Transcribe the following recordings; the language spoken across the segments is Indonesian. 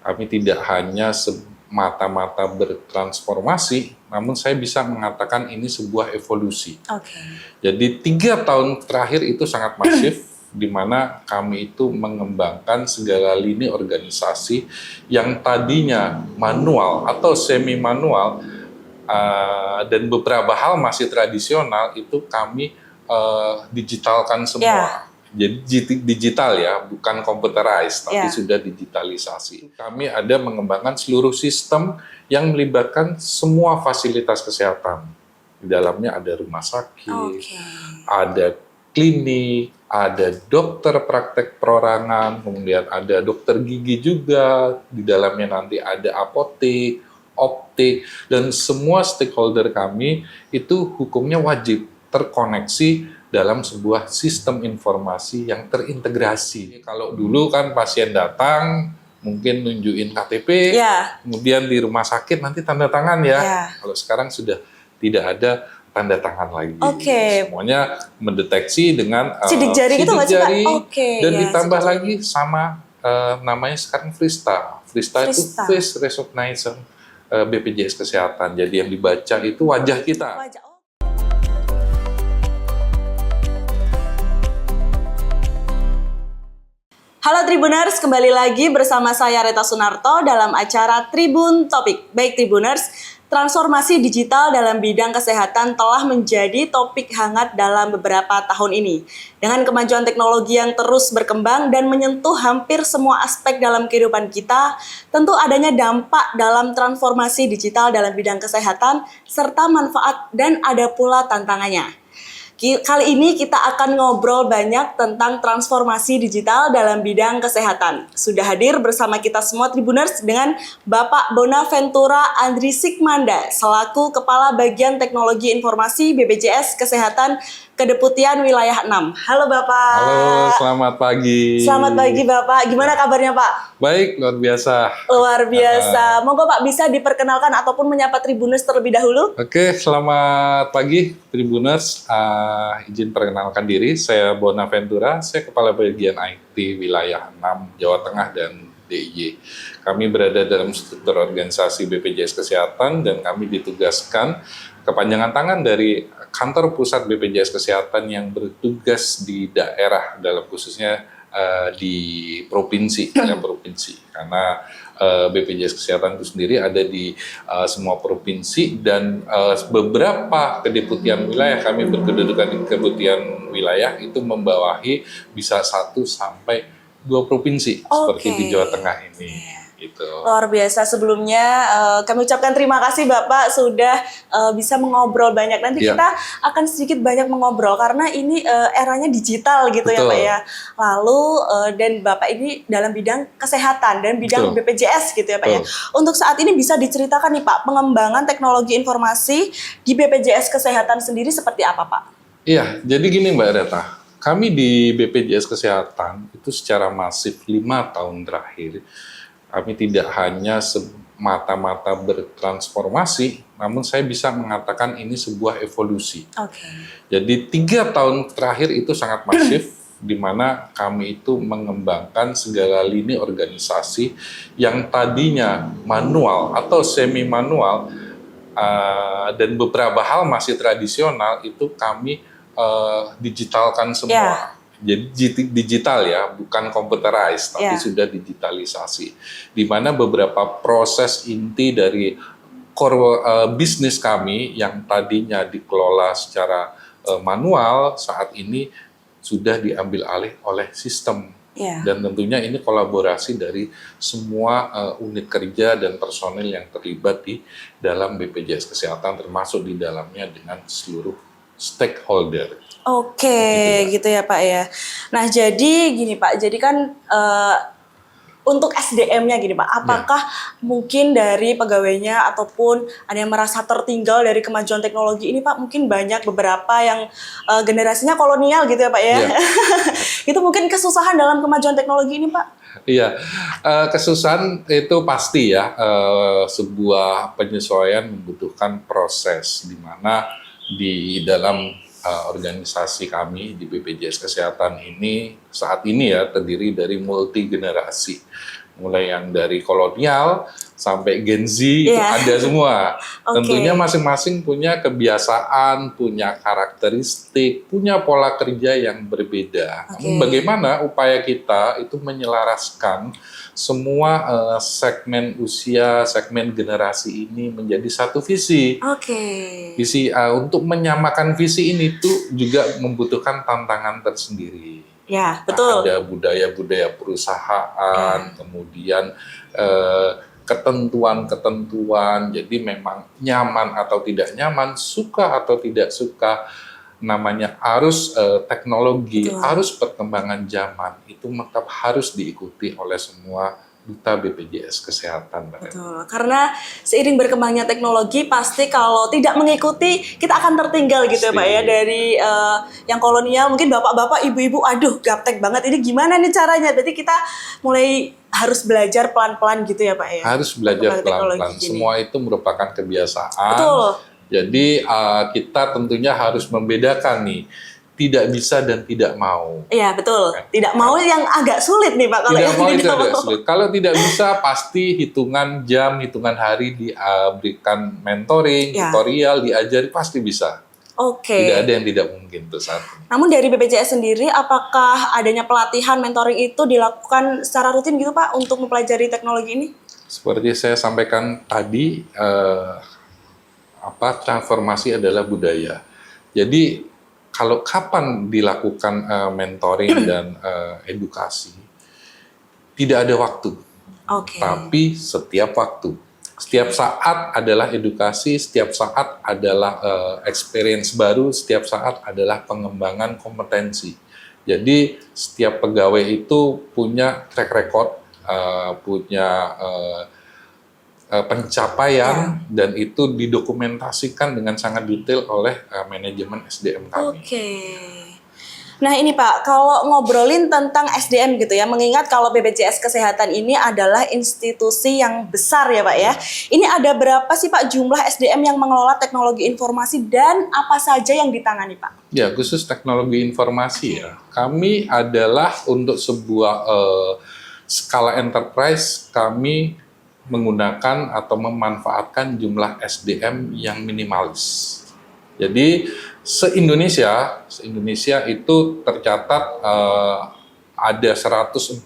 Kami tidak hanya semata-mata bertransformasi, namun saya bisa mengatakan ini sebuah evolusi. Oke. Jadi 3 tahun terakhir itu sangat masif, di mana kami itu mengembangkan segala lini organisasi yang tadinya manual atau semi manual, dan beberapa hal masih tradisional itu kami digitalkan semua. Yeah. Jadi digital ya, bukan computerized, tapi Yeah. sudah digitalisasi. Kami ada mengembangkan seluruh sistem yang melibatkan semua fasilitas kesehatan. Di dalamnya ada rumah sakit, ada klinik, ada dokter praktek perorangan, kemudian ada dokter gigi juga, di dalamnya nanti ada apotek, optik, dan semua stakeholder kami itu hukumnya wajib terkoneksi dalam sebuah sistem informasi yang terintegrasi. Kalau dulu kan pasien datang, mungkin nunjukin KTP, kemudian di rumah sakit nanti tanda tangan ya. Kalau sekarang sudah tidak ada tanda tangan lagi. Semuanya mendeteksi dengan sidik jari, dan ditambah lagi sama namanya sekarang Frista. Frista itu face recognition BPJS Kesehatan. Jadi yang dibaca itu wajah kita. Halo Tribuners, kembali lagi bersama saya Reta Sunarto dalam acara Tribun Topik. Baik Tribuners, transformasi digital dalam bidang kesehatan telah menjadi topik hangat dalam beberapa tahun ini. Dengan kemajuan teknologi yang terus berkembang dan menyentuh hampir semua aspek dalam kehidupan kita, tentu adanya dampak dalam transformasi digital dalam bidang kesehatan, serta manfaat dan ada pula tantangannya. Kali ini kita akan ngobrol banyak tentang transformasi digital dalam bidang kesehatan. Sudah hadir bersama kita semua Tribuners dengan Bapak Bonaventura Andri Sikmanda selaku Kepala Bagian Teknologi Informasi BPJS Kesehatan Kedeputian Wilayah 6. Halo Bapak. Halo, selamat pagi. Selamat pagi Bapak. Gimana kabarnya Pak? Baik, luar biasa. Luar biasa. Monggo Pak bisa diperkenalkan ataupun menyapa Tribuners terlebih dahulu. Oke, selamat pagi Tribuners. Izin perkenalkan diri, saya Bonaventura, saya Kepala Bagian IT Wilayah 6 Jawa Tengah dan DIY. Kami berada dalam struktur organisasi BPJS Kesehatan dan kami ditugaskan kepanjangan tangan dari kantor pusat BPJS Kesehatan yang bertugas di daerah, dalam khususnya di provinsi, karena BPJS Kesehatan itu sendiri ada di semua provinsi dan beberapa kedeputian wilayah, kami berkedudukan di kedeputian wilayah itu membawahi bisa 1 sampai 2 provinsi seperti di Jawa Tengah ini. Gitu. Luar biasa. Sebelumnya kami ucapkan terima kasih Bapak sudah bisa mengobrol banyak. Nanti kita akan sedikit banyak mengobrol karena ini eranya digital gitu. Betul. Ya Pak ya. Lalu dan Bapak ini dalam bidang kesehatan dan bidang BPJS gitu ya Pak ya. Untuk saat ini bisa diceritakan nih Pak, pengembangan teknologi informasi di BPJS Kesehatan sendiri seperti apa Pak? Iya, jadi gini Mbak Reta. Kami di BPJS Kesehatan itu secara masif 5 tahun terakhir kami tidak hanya semata-mata bertransformasi, namun saya bisa mengatakan ini sebuah evolusi. Jadi 3 tahun terakhir itu sangat masif, di mana kami itu mengembangkan segala lini organisasi yang tadinya manual atau semi manual, dan beberapa hal masih tradisional itu kami digitalkan semua. Jadi digital ya, bukan computerized, tapi sudah digitalisasi. Di mana beberapa proses inti dari core bisnis kami yang tadinya dikelola secara manual, saat ini sudah diambil alih oleh sistem. Dan tentunya ini kolaborasi dari semua unit kerja dan personil yang terlibat di dalam BPJS Kesehatan, termasuk di dalamnya dengan seluruh stakeholder. Gitu ya Pak ya. Nah jadi gini Pak, jadi kan untuk SDM-nya gini Pak, apakah mungkin dari pegawainya ataupun ada yang merasa tertinggal dari kemajuan teknologi ini Pak? Mungkin banyak beberapa yang generasinya kolonial gitu ya Pak ya. Itu mungkin kesusahan dalam kemajuan teknologi ini Pak? Iya, kesusahan itu pasti ya, sebuah penyesuaian membutuhkan proses di mana di dalam organisasi kami di BPJS Kesehatan ini saat ini ya terdiri dari multi generasi. mulai yang dari kolonial sampai Gen Z itu Iya. ada semua. Oke. Tentunya masing-masing punya kebiasaan, punya karakteristik, punya pola kerja yang berbeda. Oke. Namun bagaimana upaya kita itu menyelaraskan semua segmen usia, segmen generasi ini menjadi satu visi. Oke. Visi untuk menyamakan visi ini tuh juga membutuhkan tantangan tersendiri. Ya, betul. Ada budaya-budaya perusahaan, kemudian ketentuan-ketentuan. Jadi memang nyaman atau tidak nyaman, suka atau tidak suka, namanya arus teknologi, Betul. arus perkembangan zaman itu tetap harus diikuti oleh semua duta BPJS Kesehatan. Betul, karena seiring berkembangnya teknologi pasti kalau tidak mengikuti kita akan tertinggal gitu ya Pak ya, dari yang kolonial mungkin bapak-bapak, ibu-ibu, aduh gaptek banget ini gimana nih caranya, berarti kita mulai harus belajar pelan-pelan gitu ya Pak ya. Harus belajar pelan-pelan, semua itu merupakan kebiasaan. Betul. Jadi kita tentunya harus membedakan nih, tidak bisa dan tidak mau. Iya betul, tidak mau yang agak sulit nih Pak. Kalau Tidak yang mau itu tidak agak mau. sulit. Kalau tidak bisa pasti hitungan jam, hitungan hari diberikan mentoring, Ya. tutorial, diajari pasti bisa. Oke. Tidak ada yang tidak mungkin tuh saat ini. Namun dari BPJS sendiri, apakah adanya pelatihan mentoring itu dilakukan secara rutin gitu Pak untuk mempelajari teknologi ini? Seperti saya sampaikan tadi, transformasi adalah budaya. Jadi kalau kapan dilakukan mentoring dan edukasi, tidak ada waktu, Oke. tapi setiap waktu. Setiap saat adalah edukasi, setiap saat adalah experience baru, setiap saat adalah pengembangan kompetensi. Jadi setiap pegawai itu punya track record, punya pencapaian, dan itu didokumentasikan dengan sangat detail oleh manajemen SDM kami. Oke. Nah ini Pak, kalau ngobrolin tentang SDM gitu ya, mengingat kalau BPJS Kesehatan ini adalah institusi yang besar ya Pak ya. Ini ada berapa sih Pak jumlah SDM yang mengelola teknologi informasi dan apa saja yang ditangani Pak? Ya, khusus teknologi informasi ya. Kami adalah untuk sebuah skala enterprise, kami menggunakan atau memanfaatkan jumlah SDM yang minimalis. Jadi se-Indonesia itu tercatat ada 147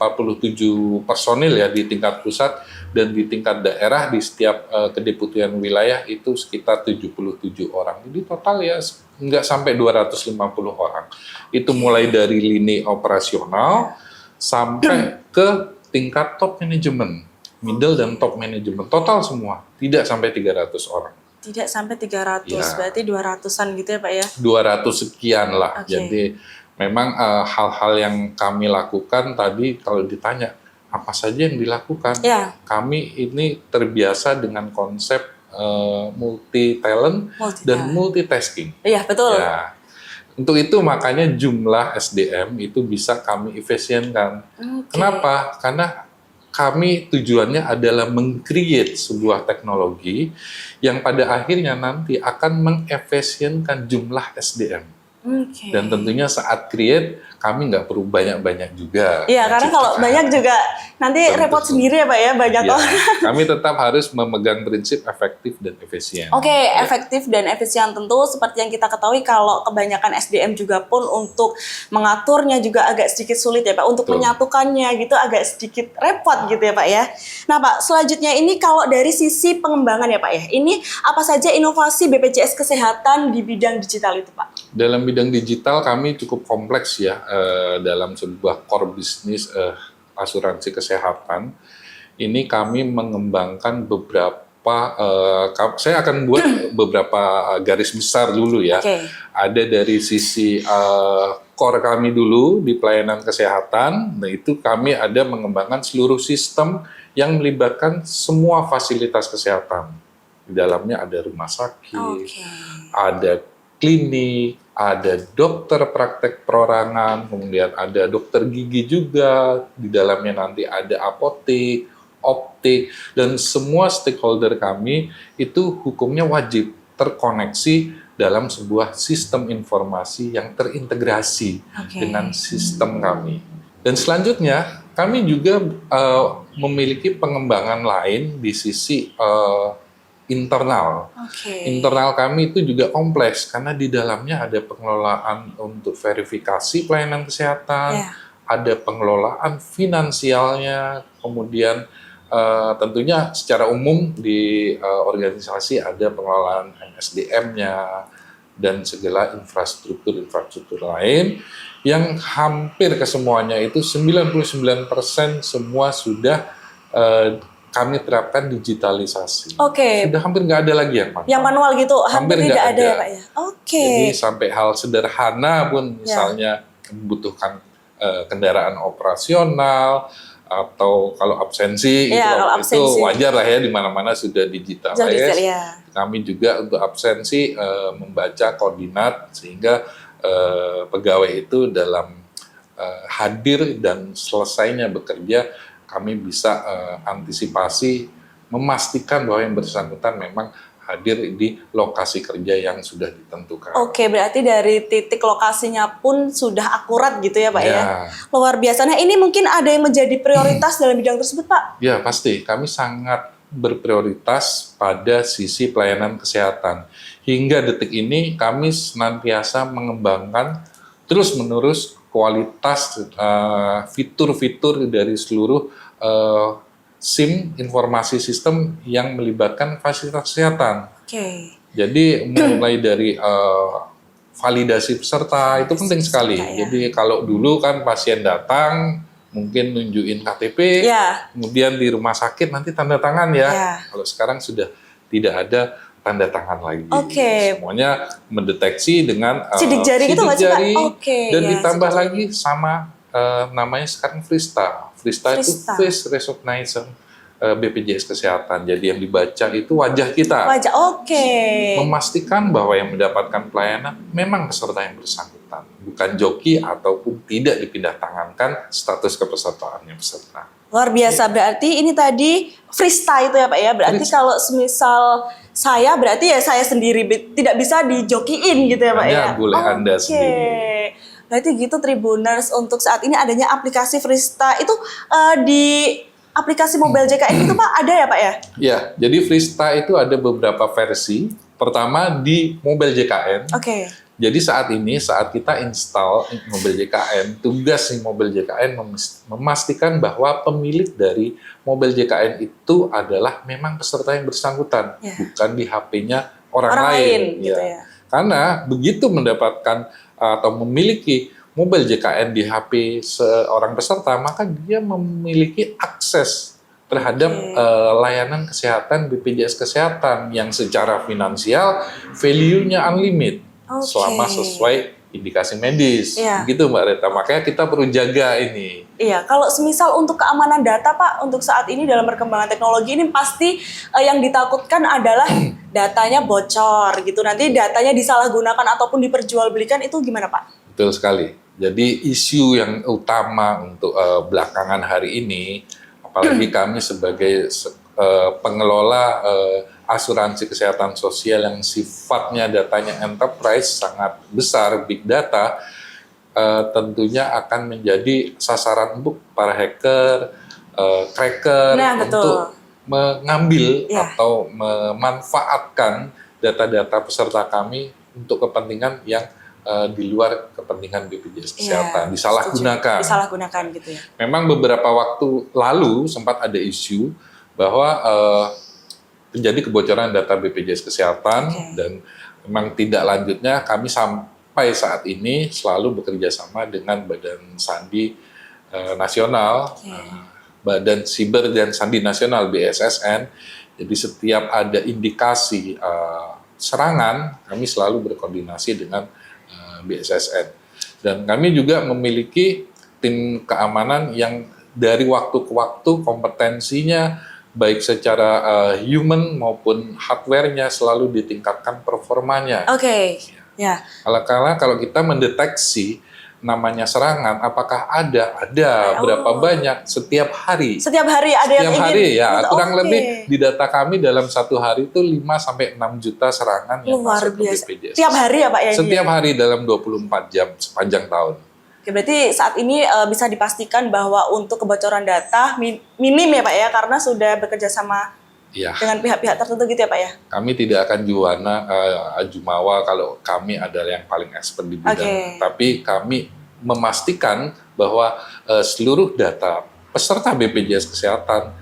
personil ya di tingkat pusat, dan di tingkat daerah di setiap kedeputian wilayah itu sekitar 77 orang. Jadi total ya nggak sampai 250 orang. Itu mulai dari lini operasional sampai ke tingkat top manajemen, middle dan top manajemen. Total semua, tidak sampai 300 orang. Tidak sampai 300, Ya. berarti 200-an gitu ya Pak ya? 200 sekian lah. Oke. Jadi memang hal-hal yang kami lakukan tadi kalau ditanya apa saja yang dilakukan, Ya. kami ini terbiasa dengan konsep multi talent dan multitasking. Iya betul. Ya. Untuk itu makanya jumlah SDM itu bisa kami efisienkan. Oke. Kenapa? Karena kami tujuannya adalah meng-create sebuah teknologi yang pada akhirnya nanti akan mengefisienkan jumlah SDM. Oke. Dan tentunya saat create, kami nggak perlu banyak-banyak juga. Iya, karena kalau menciptakan. banyak juga nanti Betul. repot sendiri ya Pak ya, banyak Ya, orang. kami tetap harus memegang prinsip efektif dan efisien. Oke, Ya. efektif dan efisien tentu seperti yang kita ketahui kalau kebanyakan SDM juga pun untuk mengaturnya juga agak sedikit sulit ya Pak, untuk Betul. menyatukannya gitu agak sedikit repot gitu ya Pak ya. Nah Pak, selanjutnya ini kalau dari sisi pengembangan ya Pak ya, ini apa saja inovasi BPJS Kesehatan di bidang digital itu Pak? Dalam bidang digital kami cukup kompleks ya, dalam sebuah core bisnis asuransi kesehatan. Ini kami mengembangkan beberapa, saya akan buat beberapa garis besar dulu ya. Oke. Ada dari sisi core kami dulu di pelayanan kesehatan, nah itu kami ada mengembangkan seluruh sistem yang melibatkan semua fasilitas kesehatan. Di dalamnya ada rumah sakit, Oke. ada klinik, ada dokter praktek perorangan, kemudian ada dokter gigi juga, di dalamnya nanti ada apotek, optik, dan semua stakeholder kami itu hukumnya wajib terkoneksi dalam sebuah sistem informasi yang terintegrasi Oke. dengan sistem kami. Dan selanjutnya kami juga memiliki pengembangan lain di sisi internal. Internal kami itu juga kompleks karena di dalamnya ada pengelolaan untuk verifikasi pelayanan kesehatan, ada pengelolaan finansialnya, kemudian tentunya secara umum di organisasi ada pengelolaan SDM-nya dan segala infrastruktur lain yang hampir kesemuanya itu 99% semua sudah kami terapkan digitalisasi. Sudah hampir nggak ada lagi yang manual. Yang manual gitu, hampir tidak ada ya Pak ya? Jadi sampai hal sederhana pun misalnya membutuhkan kendaraan operasional, atau kalau absensi, itu wajar lah ya, di mana-mana sudah digitalize. Kami juga untuk absensi membaca koordinat sehingga pegawai itu dalam hadir dan selesainya bekerja, kami bisa antisipasi, memastikan bahwa yang bersangkutan memang hadir di lokasi kerja yang sudah ditentukan. Berarti dari titik lokasinya pun sudah akurat gitu ya Pak ya? Luar biasa. Nah ini mungkin ada yang menjadi prioritas dalam bidang tersebut Pak? Ya pasti, kami sangat berprioritas pada sisi pelayanan kesehatan. Hingga detik ini kami senantiasa mengembangkan terus-menerus kualitas fitur-fitur dari seluruh SIM, informasi sistem yang melibatkan fasilitas kesehatan. Jadi mulai dari validasi peserta itu penting sekali. Jadi kalau dulu kan pasien datang mungkin nunjukin KTP, kemudian di rumah sakit nanti tanda tangan ya. Kalau sekarang sudah tidak ada tanda tangan lagi. Semuanya mendeteksi dengan sidik jari gitu nggak sih Pak? Dan ditambah lagi sama namanya sekarang Frista. Frista itu face recognition BPJS Kesehatan. Jadi yang dibaca itu wajah kita. Memastikan bahwa yang mendapatkan pelayanan memang peserta yang bersangkutan, bukan joki ataupun tidak dipindah tangankan status kepesertaannya peserta. Luar biasa, berarti ini tadi Frista itu ya Pak ya. Berarti kalau semisal saya, berarti ya saya sendiri, tidak bisa dijokiin gitu ya Pak ya. Boleh Anda sendiri. Berarti gitu Tribuners, untuk saat ini adanya aplikasi Frista itu di aplikasi mobile JKN itu Pak ada ya Pak ya? Ya, jadi Frista itu ada beberapa versi. Pertama di mobile JKN. Jadi saat kita install mobile JKN, tugas di mobile JKN memastikan bahwa pemilik dari mobile JKN itu adalah memang peserta yang bersangkutan, bukan di HP-nya orang lain. Gitu ya. Karena begitu mendapatkan atau memiliki mobile JKN di HP seorang peserta, maka dia memiliki akses terhadap layanan kesehatan BPJS Kesehatan yang secara finansial value-nya unlimited selama sesuai indikasi medis. Begitu Mbak Reta, makanya kita perlu jaga ini. Iya, kalau semisal untuk keamanan data Pak, untuk saat ini dalam perkembangan teknologi ini pasti yang ditakutkan adalah datanya bocor gitu. Nanti datanya disalahgunakan ataupun diperjualbelikan, itu gimana Pak? Betul sekali. Jadi isu yang utama untuk belakangan hari ini, apalagi kami sebagai pengelola asuransi kesehatan sosial yang sifatnya datanya enterprise sangat besar, big data, tentunya akan menjadi sasaran empuk para hacker, cracker untuk mengambil atau memanfaatkan data-data peserta kami untuk kepentingan yang di luar kepentingan BPJS Kesehatan, disalahgunakan gitu ya. Memang beberapa waktu lalu sempat ada isu bahwa terjadi kebocoran data BPJS Kesehatan dan memang tidak lanjutnya kami sampai saat ini selalu bekerja sama dengan Badan Sandi Nasional, Badan Siber dan Sandi Nasional BSSN. Jadi setiap ada indikasi serangan, kami selalu berkoordinasi dengan BSSN. Dan kami juga memiliki tim keamanan yang dari waktu ke waktu kompetensinya baik secara human maupun hardware-nya selalu ditingkatkan performanya. Kalau kita mendeteksi namanya serangan, apakah ada berapa banyak setiap hari? Setiap hari ada yang ingin. Kurang lebih di data kami dalam satu hari itu 5 sampai 6 juta serangan yang masuk ke BPJS. Setiap hari ya Pak ya? Setiap hari dalam 24 jam sepanjang tahun. Oke, berarti saat ini bisa dipastikan bahwa untuk kebocoran data minim ya Pak ya, karena sudah bekerja sama Ya, dengan pihak-pihak tertentu gitu ya Pak ya? kami tidak akan jumawa kalau kami adalah yang paling expert di bidang. Oke. Tapi kami memastikan bahwa seluruh data peserta BPJS Kesehatan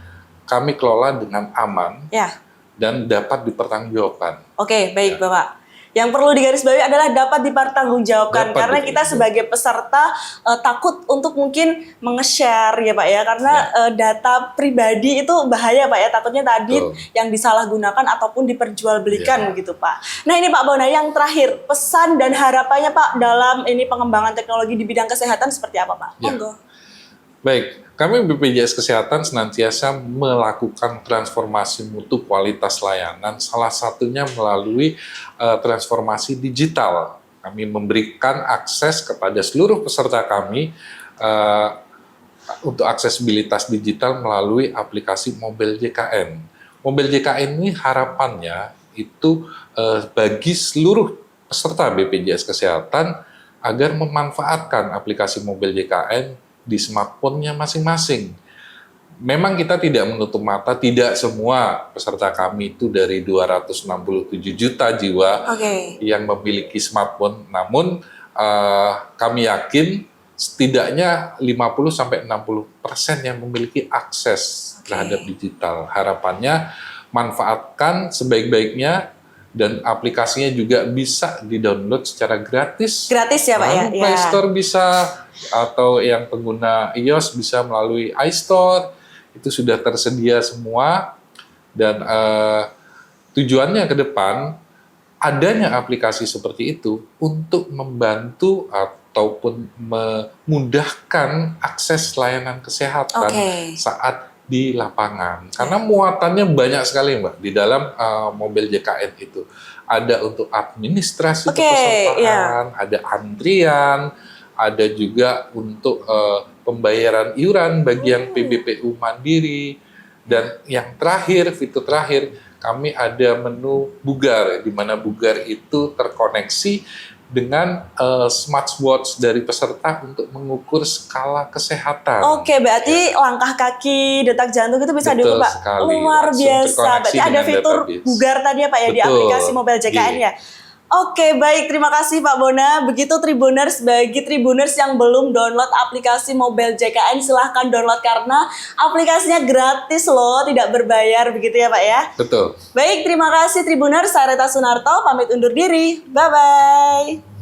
kami kelola dengan aman Ya. dan dapat dipertanggungjawabkan. Oke, baik Ya. Bapak. Yang perlu digarisbawahi adalah dapat dipertanggungjawabkan, Dapat karena kita sebagai peserta takut untuk mungkin menge-share ya Pak ya, karena data pribadi itu bahaya Pak ya, takutnya tadi Betul. yang disalahgunakan ataupun diperjualbelikan Ya. gitu Pak. Nah ini Pak Bona, yang terakhir, pesan dan harapannya Pak dalam ini pengembangan teknologi di bidang kesehatan seperti apa Pak? Ya. Monggo. Baik, kami BPJS Kesehatan senantiasa melakukan transformasi mutu kualitas layanan, salah satunya melalui transformasi digital. Kami memberikan akses kepada seluruh peserta kami untuk aksesibilitas digital melalui aplikasi Mobil JKN. Mobil JKN ini harapannya itu bagi seluruh peserta BPJS Kesehatan agar memanfaatkan aplikasi Mobil JKN di smartphone-nya masing-masing. Memang kita tidak menutup mata, tidak semua peserta kami itu dari 267 juta jiwa yang memiliki smartphone. Namun kami yakin setidaknya 50-60% yang memiliki akses terhadap digital. Harapannya manfaatkan sebaik-baiknya dan aplikasinya juga bisa di-download secara gratis. Gratis ya Pak ya? Play Store bisa, atau yang pengguna iOS bisa melalui iStore. Itu sudah tersedia semua. Dan tujuannya ke depan, adanya aplikasi seperti itu untuk membantu ataupun memudahkan akses layanan kesehatan saat di lapangan. Karena muatannya banyak sekali Mbak di dalam Mobil JKN itu. Ada untuk administrasi kepesertaan, ada antrian, ada juga untuk pembayaran iuran bagi yang PBPU mandiri. Dan yang terakhir, fitur terakhir, kami ada menu Bugar, di mana Bugar itu terkoneksi dengan smartwatch dari peserta untuk mengukur skala kesehatan. Oke, berarti langkah kaki, detak jantung itu bisa diukur Pak. Luar biasa. Berarti ada fitur Bugar tadi ya Pak ya, di aplikasi Mobil JKN ya. Oke, baik. Terima kasih Pak Bona. Begitu Tribuners, bagi Tribuners yang belum download aplikasi Mobil JKN, silahkan download karena aplikasinya gratis loh, tidak berbayar begitu ya Pak ya. Betul. Baik, terima kasih Tribuners. Saya Reta Sunarto, pamit undur diri. Bye-bye.